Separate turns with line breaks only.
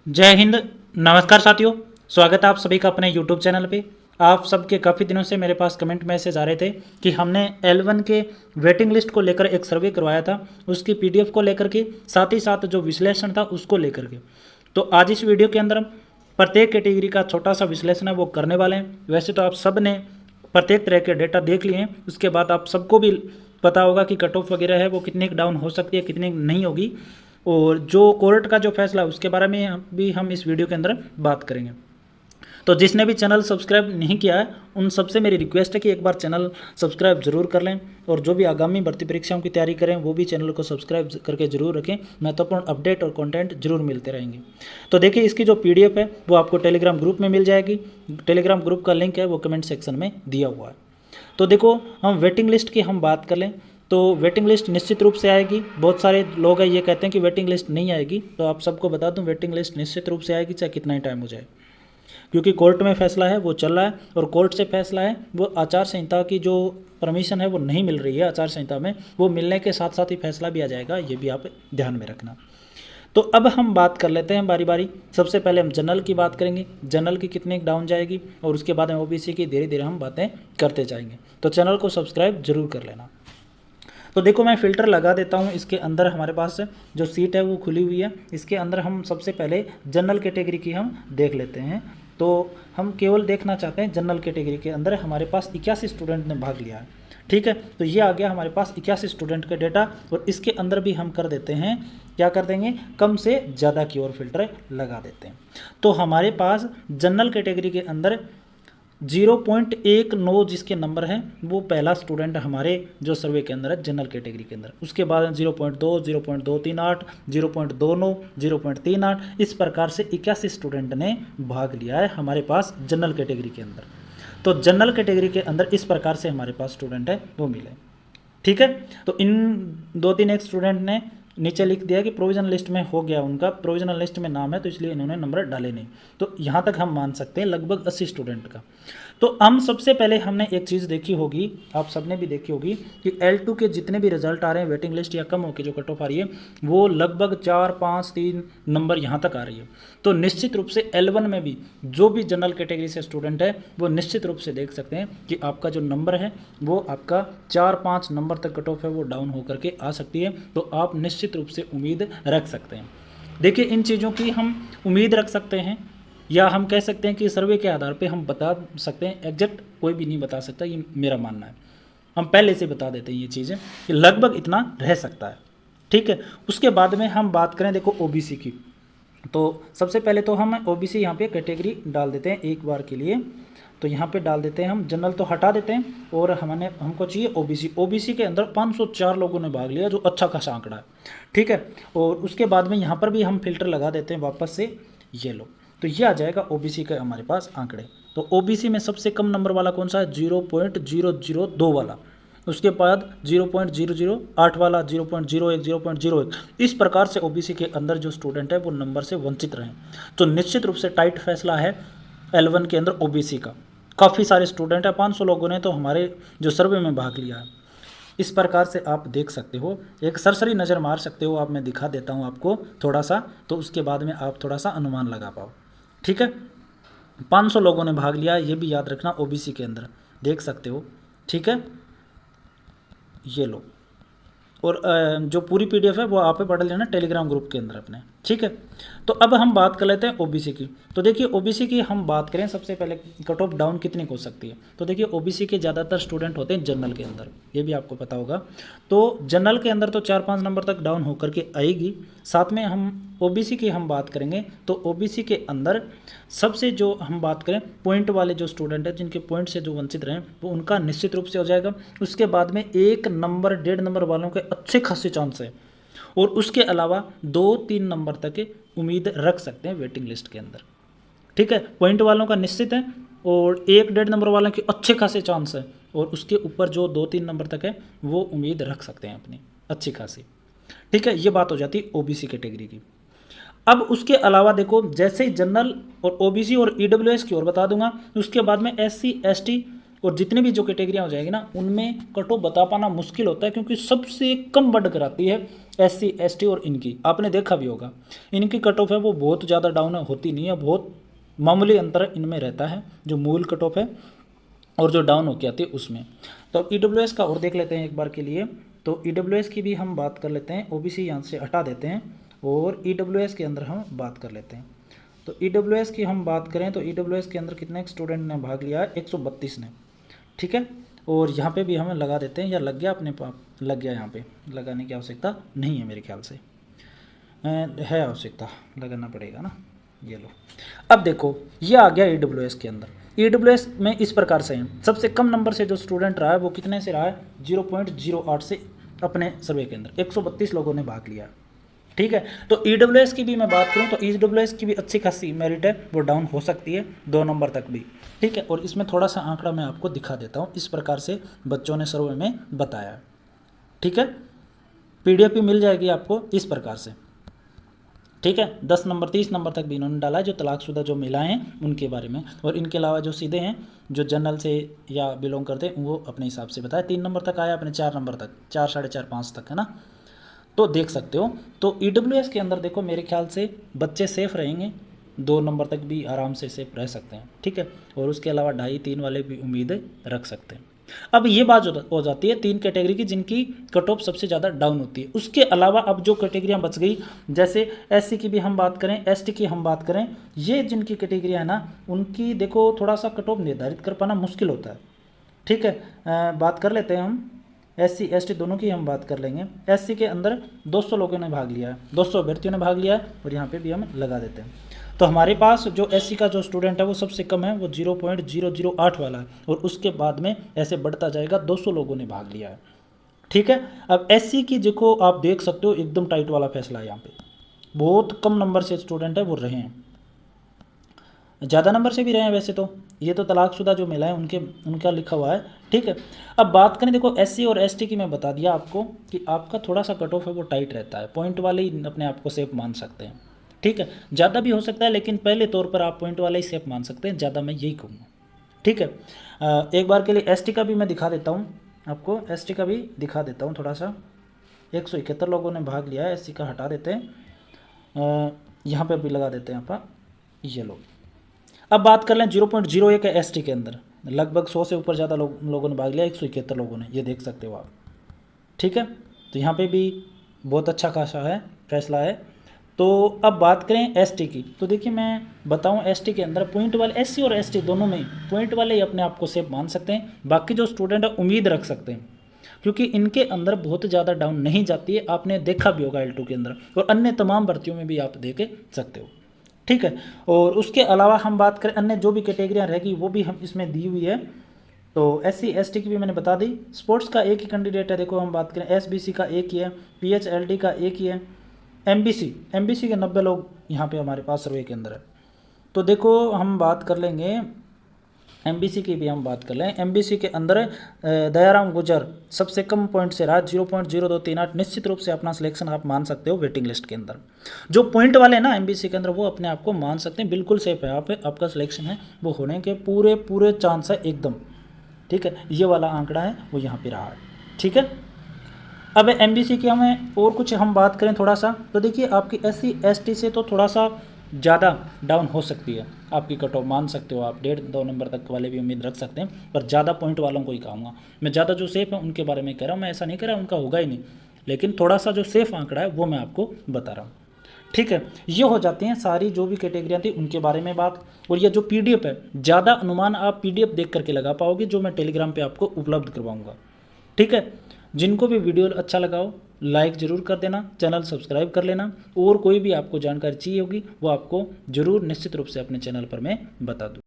जय हिंद। नमस्कार साथियों, स्वागत है आप सभी का अपने यूट्यूब चैनल पे। आप सबके काफ़ी दिनों से मेरे पास कमेंट मैसेज आ रहे थे कि हमने L1 के वेटिंग लिस्ट को लेकर एक सर्वे करवाया था, उसकी PDF को लेकर के, साथ ही साथ जो विश्लेषण था उसको लेकर के। तो आज इस वीडियो के अंदर हम प्रत्येक कैटेगरी का छोटा सा विश्लेषण है वो करने वाले हैं। वैसे तो आप सब ने प्रत्येक तरह के डेटा देख लिए हैं, उसके बाद आप सबको भी पता होगा कि कट ऑफ वगैरह है वो कितनी डाउन हो सकती है, कितनी नहीं होगी, और जो कोर्ट का जो फैसला है उसके बारे में भी हम इस वीडियो के अंदर बात करेंगे। तो जिसने भी चैनल सब्सक्राइब नहीं किया है उन सबसे मेरी रिक्वेस्ट है कि एक बार चैनल सब्सक्राइब जरूर कर लें, और जो भी आगामी भर्ती परीक्षाओं की तैयारी करें वो भी चैनल को सब्सक्राइब करके जरूर रखें। महत्वपूर्ण अपडेट और कंटेंट जरूर मिलते रहेंगे। तो देखिए, इसकी जो PDF है वो आपको टेलीग्राम ग्रुप में मिल जाएगी। टेलीग्राम ग्रुप का लिंक है वो कमेंट सेक्शन में दिया हुआ है। तो देखो, हम वेटिंग लिस्ट की हम बात कर लें तो वेटिंग लिस्ट निश्चित रूप से आएगी। बहुत सारे लोग हैं ये कहते हैं कि वेटिंग लिस्ट नहीं आएगी, तो आप सबको बता दूं वेटिंग लिस्ट निश्चित रूप से आएगी, चाहे कितना ही टाइम हो जाए, क्योंकि कोर्ट में फैसला है वो चल रहा है, और कोर्ट से फैसला है वो आचार संहिता की जो परमिशन है वो नहीं मिल रही है आचार संहिता में, वो मिलने के साथ साथ ही फैसला भी आ जाएगा, ये भी आप ध्यान में रखना। तो अब हम बात कर लेते हैं बारी बारी। सबसे पहले हम जनरल की बात करेंगे, जनरल की कितनी डाउन जाएगी, और उसके बाद हम OBC की धीरे धीरे हम बातें करते जाएंगे। तो चैनल को सब्सक्राइब जरूर कर लेना। तो देखो, मैं फ़िल्टर लगा देता हूँ। इसके अंदर हमारे पास जो सीट है वो खुली हुई है, इसके अंदर हम सबसे पहले जनरल कैटेगरी की हम देख लेते हैं। तो हम केवल देखना चाहते हैं जनरल कैटेगरी के अंदर हमारे पास 81 स्टूडेंट ने भाग लिया है। ठीक है, तो ये आ गया हमारे पास 81 स्टूडेंट का डेटा, और इसके अंदर भी हम कर देते हैं, क्या कर देंगे, कम से ज़्यादा की ओर फिल्टर लगा देते हैं। तो हमारे पास जनरल कैटेगरी के अंदर 0.19 जिसके नंबर हैं वो पहला स्टूडेंट हमारे जो सर्वे के अंदर है जनरल कैटेगरी के अंदर। उसके बाद 0.2, 0.238, 0.29, 0.38, इस प्रकार से 81 स्टूडेंट ने भाग लिया है हमारे पास जनरल कैटेगरी के अंदर। तो जनरल कैटेगरी के अंदर इस प्रकार से हमारे पास स्टूडेंट है वो मिले। ठीक है, तो इन 2-3 एक स्टूडेंट ने नीचे लिख दिया कि प्रोविजनल लिस्ट में हो गया, उनका प्रोविजनल लिस्ट में नाम है तो इसलिए इन्होंने नंबर डाले नहीं। तो यहाँ तक हम मान सकते हैं लगभग 80 स्टूडेंट का। तो हम सबसे पहले हमने एक चीज़ देखी होगी, आप सबने भी देखी होगी कि L2 के जितने भी रिजल्ट आ रहे हैं वेटिंग लिस्ट या कम होकर जो कट ऑफ आ रही है वो लगभग 4, 5, 3 नंबर यहाँ तक आ रही है। तो निश्चित रूप से L1 में भी जो भी जनरल कैटेगरी से स्टूडेंट है वो निश्चित रूप से देख सकते हैं कि आपका जो नंबर है वो आपका 4-5 नंबर तक कट ऑफ है वो डाउन होकर के आ सकती है। तो आप निश्चित रूप से उम्मीद रख सकते हैं। देखिए, इन चीज़ों की हम उम्मीद रख सकते हैं, या हम कह सकते हैं कि सर्वे के आधार पे हम बता सकते हैं। एग्जैक्ट कोई भी नहीं बता सकता, ये मेरा मानना है। हम पहले से बता देते हैं ये चीज़ें कि लगभग इतना रह सकता है। ठीक है, उसके बाद में हम बात करें देखो OBC की। तो सबसे पहले तो हम OBC यहाँ पे कैटेगरी डाल देते हैं एक बार के लिए। तो यहाँ पे डाल देते हैं हम, जनरल तो हटा देते हैं, और हमको चाहिए OBC के अंदर 504 लोगों ने भाग लिया, जो अच्छा खासा आंकड़ा है। ठीक है, और उसके बाद में यहाँ पर भी हम फिल्टर लगा देते हैं वापस से, ये लो, तो ये आ जाएगा OBC का हमारे पास आंकड़े। तो OBC में सबसे कम नंबर वाला कौन सा है, 0.002 वाला, उसके बाद 0.008 वाला, 0.01, 0.01। इस प्रकार से OBC के अंदर जो स्टूडेंट है वो नंबर से वंचित रहे। तो निश्चित रूप से टाइट फैसला है L1 के अंदर OBC का। काफ़ी सारे स्टूडेंट है, 500 लोगों ने तो हमारे जो सर्वे में भाग लिया है। इस प्रकार से आप देख सकते हो, एक सरसरी नज़र मार सकते हो आप। मैं दिखा देता हूँ आपको थोड़ा सा, तो उसके बाद में आप थोड़ा सा अनुमान लगा पाओ। ठीक है, 500 लोगों ने भाग लिया, ये भी याद रखना, OBC के अंदर देख सकते हो। ठीक है, ये लो, और जो पूरी PDF है वो आप ही पढ़ लेना टेलीग्राम ग्रुप के अंदर अपने। ठीक है, तो अब हम बात कर लेते हैं OBC की। तो देखिए, OBC की हम बात करें सबसे पहले कट ऑफ डाउन कितनी हो सकती है। तो देखिए, OBC के ज़्यादातर स्टूडेंट होते हैं जनरल के अंदर, ये भी आपको पता होगा। तो जनरल के अंदर तो 4-5 नंबर तक डाउन होकर के आएगी। साथ में हम OBC की हम बात करेंगे तो OBC के अंदर सबसे जो हम बात करें पॉइंट वाले जो स्टूडेंट हैं, जिनके पॉइंट से जो वंचित रहे वो उनका निश्चित रूप से हो जाएगा। उसके बाद में 1 नंबर 1.5 नंबर वालों के अच्छे खासे चांस है, और उसके अलावा 2-3 नंबर तक उम्मीद रख सकते हैं वेटिंग लिस्ट के अंदर। ठीक है, पॉइंट वालों का निश्चित है, और 1-1.5 नंबर वालों के अच्छे खासे चांस है, और उसके ऊपर जो 2-3 नंबर तक है वो उम्मीद रख सकते हैं अपनी अच्छी खासी। ठीक है, ये बात हो जाती है OBC कैटेगरी की। अब उसके अलावा देखो, जैसे ही जनरल और OBC और EWS की ओर बता दूंगा, उसके बाद में SC ST और जितने भी जो कैटेगरियाँ हो जाएगी ना, उनमें कट ऑफ बता पाना मुश्किल होता है, क्योंकि सबसे कम बढ़ कर आती है SC ST और इनकी आपने देखा भी होगा, इनकी कट ऑफ है वो बहुत ज़्यादा डाउन होती नहीं है, बहुत मामूली अंतर इनमें रहता है, जो मूल कट ऑफ है और जो डाउन होके आती है उसमें। तो अब EWS का और देख लेते हैं एक बार के लिए। तो EWS की भी हम बात कर लेते हैं, OBC यहाँ से हटा देते हैं और EWS के अंदर हम बात कर लेते हैं। तो EWS की हम बात करें तो EWS के अंदर कितने स्टूडेंट ने भाग लिया है, 132 ने, ठीक है। और यहाँ पे भी हमें लगा देते हैं, या लग गया अपने लग गया, यहाँ पे लगाने की आवश्यकता नहीं है मेरे ख्याल से, है आवश्यकता, लगाना पड़ेगा ना, ये लो। अब देखो ये आ गया EWS के अंदर। EWS में इस प्रकार से है, सबसे कम नंबर से जो स्टूडेंट रहा है वो कितने से रहा है, 0.08 से अपने सर्वे के अंदर 132 लोगों ने भाग लिया, ठीक है। तो EWS की भी मैं बात करूं तो EWS की भी अच्छी खासी मेरिट है, वो डाउन हो सकती है 2 नंबर तक भी, ठीक है। और इसमें थोड़ा सा आंकड़ा मैं आपको दिखा देता हूं, इस प्रकार से बच्चों ने सर्वे में बताया, ठीक है। PDF भी मिल जाएगी आपको इस प्रकार से, ठीक है। 10 नंबर 30 नंबर तक भी इन्होंने डाला है, जो तलाकशुदा जो महिलाएं हैं उनके बारे में, और इनके अलावा जो सीधे हैं जो जनरल से या बिलोंग करते हैं वो अपने हिसाब से बताया। 3 नंबर तक आया, अपने 4 नंबर तक, 4 साढ़े 4 5 तक, है ना। तो देख सकते हो, तो EWS के अंदर देखो मेरे ख्याल से बच्चे सेफ रहेंगे, 2 नंबर तक भी आराम से सेफ रह सकते हैं, ठीक है। और उसके अलावा 2.5 3 वाले भी उम्मीदें रख सकते हैं। अब ये बात हो जाती है 3 कैटेगरी की जिनकी कट ऑफ सबसे ज़्यादा डाउन होती है। उसके अलावा अब जो कैटेगरियाँ बच गई, जैसे SC की भी हम बात करें, ST की हम बात करें, ये जिनकी कैटेगरियाँ हैं ना, उनकी देखो थोड़ा सा कट ऑफ निर्धारित कर पाना मुश्किल होता है, ठीक है। बात कर लेते हैं हम SC ST दोनों की हम बात कर लेंगे। SC के अंदर 200 लोगों ने भाग लिया है, 200 अभ्यर्थियों ने भाग लिया है, और यहाँ पे भी हम लगा देते हैं। तो हमारे पास जो SC का जो स्टूडेंट है वो सबसे कम है, वो 0.008 वाला है, और उसके बाद में ऐसे बढ़ता जाएगा, 200 लोगों ने भाग लिया है, ठीक है। अब SC की देखो आप देख सकते हो एकदम टाइट वाला फैसला है, यहाँ पे बहुत कम नंबर से स्टूडेंट है वो रहे हैं, ज़्यादा नंबर से भी रहे हैं वैसे तो, ये तो तलाकशुदा जो महिलाएं उनका लिखा हुआ है, ठीक है। अब बात करें देखो SC और ST की, मैं बता दिया आपको कि आपका थोड़ा सा कट ऑफ है वो टाइट रहता है, पॉइंट वाले ही अपने आप को सेफ मान सकते हैं, ठीक है। ज़्यादा भी हो सकता है लेकिन पहले तौर पर आप पॉइंट वाले ही सेफ मान सकते हैं, ज़्यादा मैं यही कहूँगा, ठीक है। एक बार के लिए ST का भी मैं दिखा देता हूँ आपको, ST का भी दिखा देता हूँ थोड़ा सा। 171 लोगों ने भाग लिया है, SC का हटा देते हैं, यहाँ पर भी लगा देते हैं आप, ये लोग। अब बात कर लें 0.01 है ST के अंदर, लगभग 100 से ऊपर ज़्यादा लोगों ने भाग लिया, 171 लोगों ने, ये देख सकते हो आप, ठीक है। तो यहाँ पे भी बहुत अच्छा खासा है फैसला है। तो अब बात करें ST की, तो देखिए मैं बताऊं ST के अंदर पॉइंट वाले, SC और ST दोनों में पॉइंट वाले ही अपने आप को सेफ मान सकते हैं, बाकी जो स्टूडेंट है उम्मीद रख सकते हैं, क्योंकि इनके अंदर बहुत ज़्यादा डाउन नहीं जाती है, आपने देखा भी होगा L2 के अंदर, और अन्य तमाम भर्तियों में भी आप देख सकते हो, ठीक है। और उसके अलावा हम बात करें अन्य जो भी कैटेगरियाँ रहेगी वो भी हम इसमें दी हुई है। तो SC ST की भी मैंने बता दी। स्पोर्ट्स का एक ही कैंडिडेट है, देखो हम बात करें SBC का एक ही है, PHLD का एक ही है, MBC के 90 लोग यहाँ पे हमारे पास सर्वे के अंदर है। तो देखो हम बात कर लेंगे MBC की भी हम बात कर लें। MBC के अंदर दयाराम गुजर सबसे कम पॉइंट से रहा, 0.0238, निश्चित रूप से अपना सिलेक्शन आप मान सकते हो वेटिंग लिस्ट के अंदर। जो पॉइंट वाले हैं ना MBC के अंदर, वो अपने आप को मान सकते हैं, बिल्कुल सेफ है, आपका सिलेक्शन है वो होने के पूरे चांस है एकदम, ठीक है। ये वाला आंकड़ा है वो यहाँ पर रहा है, ठीक है। अब MBC की हमें और कुछ हम बात करें थोड़ा सा, तो देखिए आपकी SC ST से तो थोड़ा सा ज़्यादा डाउन हो सकती है, आपकी कट ऑफ मान सकते हो आप, 1.5-2 नंबर तक वाले भी उम्मीद रख सकते हैं, पर ज़्यादा पॉइंट वालों को ही कहूँगा मैं, ज़्यादा जो सेफ है उनके बारे में कह रहा हूँ मैं, ऐसा नहीं कह रहा उनका होगा ही नहीं, लेकिन थोड़ा सा जो सेफ आंकड़ा है वो मैं आपको बता रहा हूँ, ठीक है। ये हो जाती हैं सारी जो भी कैटेगरियाँ थी उनके बारे में बात। और ये जो PDF है, ज़्यादा अनुमान आप PDF देख करके लगा पाओगे, जो मैं टेलीग्राम पर आपको उपलब्ध करवाऊँगा, ठीक है। जिनको भी वीडियो अच्छा लगाओ लाइक ज़रूर कर देना, चैनल सब्सक्राइब कर लेना, और कोई भी आपको जानकारी चाहिए होगी वो आपको ज़रूर निश्चित रूप से अपने चैनल पर मैं बता दूँ।